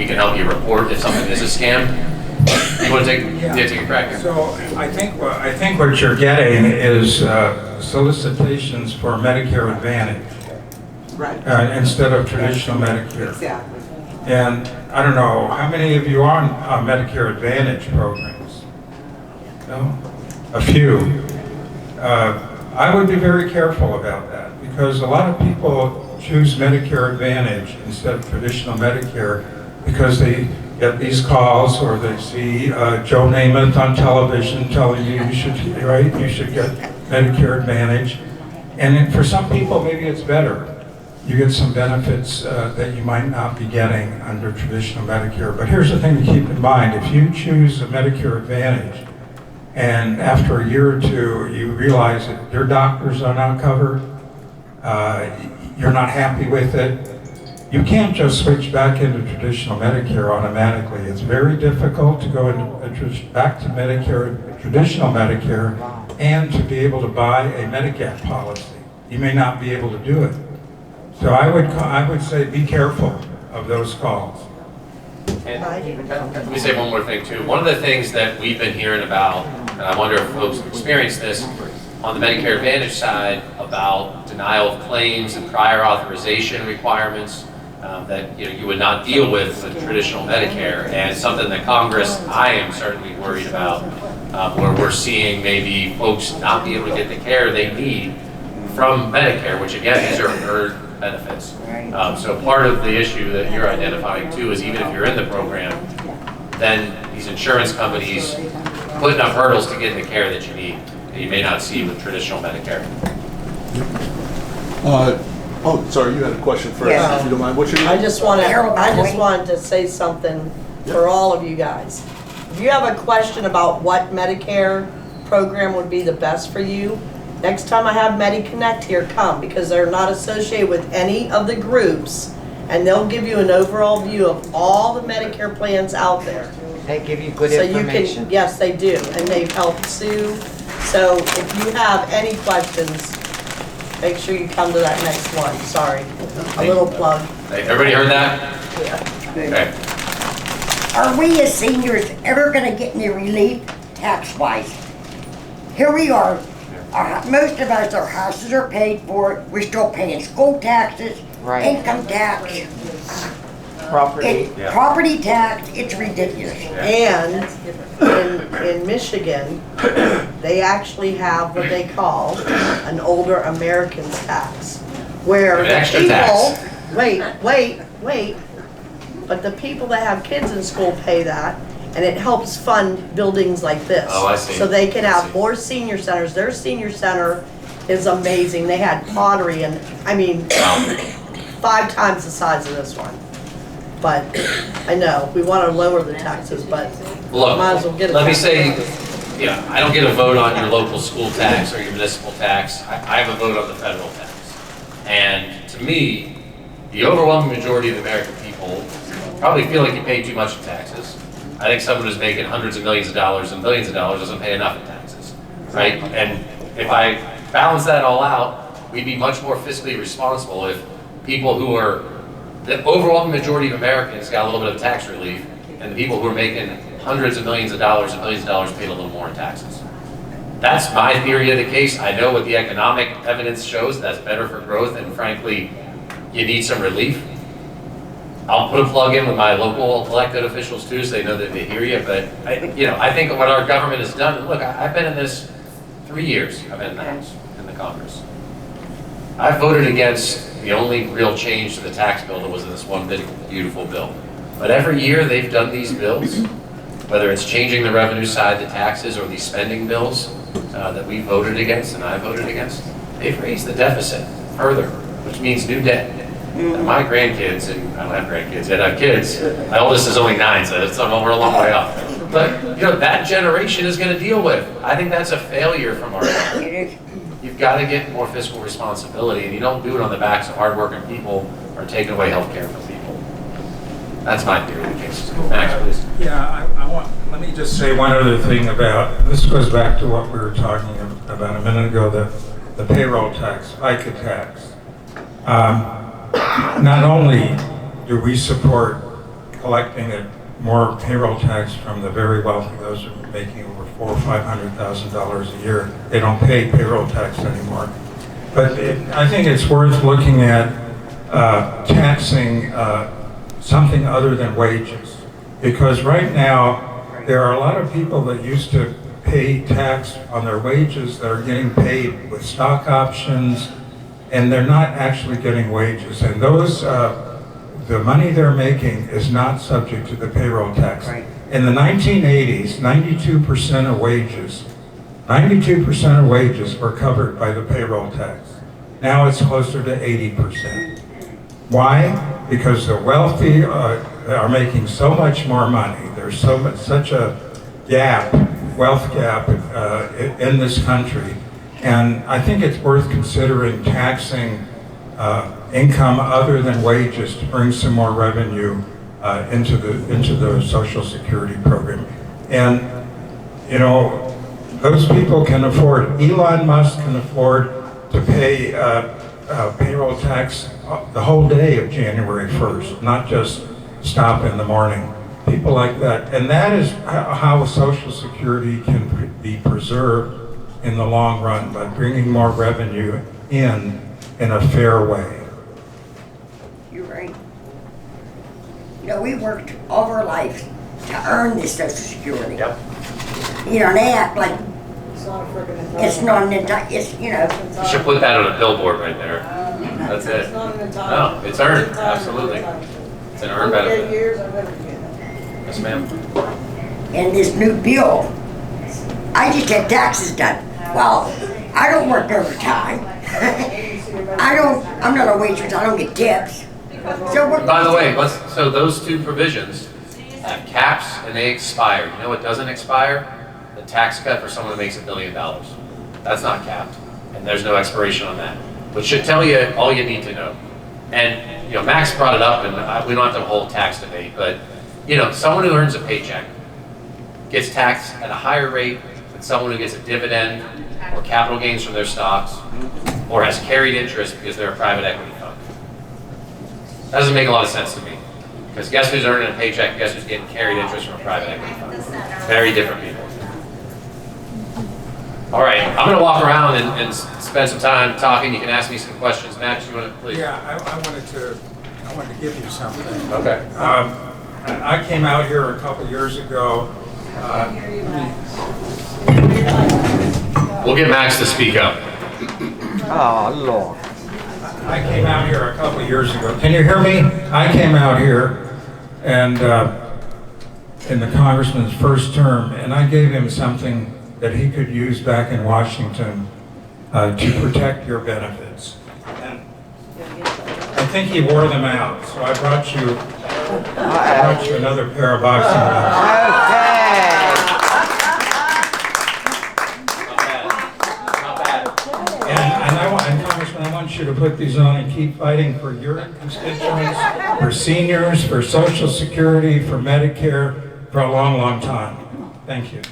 we can help you report if something is a scam. You want to take a crack here? So I think what you're getting is solicitations for Medicare Advantage, Right. instead of traditional Medicare. Exactly. And I don't know, how many of you are on Medicare Advantage programs? No? A few. I would be very careful about that, because a lot of people choose Medicare Advantage instead of traditional Medicare because they get these calls, or they see Joe Namath on television telling you you should get Medicare Advantage. And for some people, maybe it's better. You get some benefits that you might not be getting under traditional Medicare. But here's the thing to keep in mind. If you choose a Medicare Advantage, and after a year or two, you realize that your doctors are not covered, you're not happy with it, you can't just switch back into traditional Medicare automatically. It's very difficult to go back to Medicare, traditional Medicare, and to be able to buy a Medigap policy. You may not be able to do it. So I would say be careful of those calls. And let me say one more thing too. One of the things that we've been hearing about, and I wonder if folks have experienced this, on the Medicare Advantage side, about denial of claims and prior authorization requirements that you would not deal with traditional Medicare, and something that Congress, I am certainly worried about, where we're seeing maybe folks not be able to get the care they need from Medicare, which again, these are earned benefits. So part of the issue that you're identifying too is, even if you're in the program, then these insurance companies putting up hurdles to get the care that you need that you may not see with traditional Medicare. Oh, sorry, you had a question first, Yeah. if you don't mind. What's your name? I just wanted to say something for all of you guys. If you have a question about what Medicare program would be the best for you, next time I have MediConnect here, come, because they're not associated with any of the groups, and they'll give you an overall view of all the Medicare plans out there. They give you good So information. you can, yes, they do, and they've helped Sue. So if you have any questions, make sure you come to that next one. Sorry, a little plug. Hey, everybody heard that? Yeah. Okay. Are we as seniors ever going to get any relief tax-wise? Here we are. Most of us, our houses are paid for. We're still paying school taxes, Right. income tax, Property. property tax. It's ridiculous. And in Michigan, they actually have what they call an older Americans tax, where An the extra people, tax. wait, but the people that have kids in school pay that, and it helps fund buildings like this. Oh, I see. So they can I have see. more senior centers. Their senior center is amazing. They had pottery, and I mean, 5 times the size of this one. But I know, we want to lower the taxes, but Look, might as well get it. let me say, I don't get a vote on your local school tax or your municipal tax. I have a vote on the federal tax. And to me, the overwhelming majority of the American people probably feel like you pay too much in taxes. I think someone who's making hundreds of millions of dollars and billions of dollars doesn't pay enough in taxes, right? And if I balance that all out, we'd be much more fiscally responsible if people who are, the overwhelming majority of Americans got a little bit of tax relief, and the people who are making hundreds of millions of dollars and billions of dollars paid a little more in taxes. That's my theory of the case. I know what the economic evidence shows, that's better for growth, and frankly, you need some relief. I'll put a plug in with my local elected officials too, so they know that they hear you, but I think what our government has done, and look, I've been in this 3 years, I've been in the House, in the Congress. I voted against the only real change to the tax bill that was in this one big, beautiful bill. But every year they've done these bills, whether it's changing the revenue side, the taxes, or these spending bills that we voted against and I voted against, they've raised the deficit further, which means new debt. And my grandkids, and I don't have grandkids yet, I have kids. My oldest is only 9, so we're a long way off. But that generation is going to deal with. I think that's a failure from our government. You've got to get more fiscal responsibility, and you don't do it on the backs of hardworking people or taking away health care from people. That's my theory of the case. Max, please. Yeah, let me just say one other thing about, this goes back to what we were talking about a minute ago, the payroll tax, FICA tax. Not only do we support collecting more payroll tax from the very wealthy, those who are making over $400,000 or $500,000 a year. They don't pay payroll tax anymore. But I think it's worth looking at taxing something other than wages. Because right now, there are a lot of people that used to pay tax on their wages that are getting paid with stock options, and they're not actually getting wages. And those, the money they're making is not subject to the payroll tax. Right. In the 1980s, 92% of wages were covered by the payroll tax. Now it's closer to 80%. Why? Because the wealthy are making so much more money. There's such a gap, wealth gap in this country. And I think it's worth considering taxing income other than wages to bring some more revenue into the Social Security program. And, you know, those people can afford, Elon Musk can afford to pay payroll tax the whole day of January 1st, not just stop in the morning. People like that. And that is how Social Security can be preserved in the long run, by bringing more revenue in a fair way. You're right. You know, we worked all our life to earn this Social Security. Yep. You know, and they act like It's not a friggin' entitlement. it's not an entire, it's, you know, You should put that on a billboard right there. That's it. It's not an entitlement. No, it's earned, It's not an absolutely. entitlement. It's an earned I've been benefit. years, I've never get it. Yes, ma'am. and this new bill, I just had taxes done. Well, I don't work overtime. I'm not a waitress, I don't get tips. So what? By the way, so those two provisions have caps and they expire. You know what doesn't expire? The tax cut for someone that makes $1 billion. That's not capped, and there's no expiration on that. Which should tell you all you need to know. And, you know, Max brought it up, and we don't have to hold tax debate, but, you know, someone who earns a paycheck gets taxed at a higher rate than someone who gets a dividend or capital gains from their stocks or has carried interest because they're a private equity fund. That doesn't make a lot of sense to me. Because guess who's earning a paycheck, guess who's getting carried interest from a private equity fund? Very different people. All right, I'm going to walk around and spend some time talking. You can ask me some questions. Max, you want to please? Yeah, I wanted to give you something. Okay. I came out here a couple years ago. We'll get Max to speak up. Oh, Lord. I came out here a couple years ago. Can you hear me? I came out here and in the congressman's first term, and I gave him something that he could use back in Washington to protect your benefits. And I think he wore them out, so I brought you another pair of boxing gloves. Okay. Not bad. And Congressman, I want you to put these on and keep fighting for your constituents, for seniors, for Social Security, for Medicare, for a long, long time. Thank you.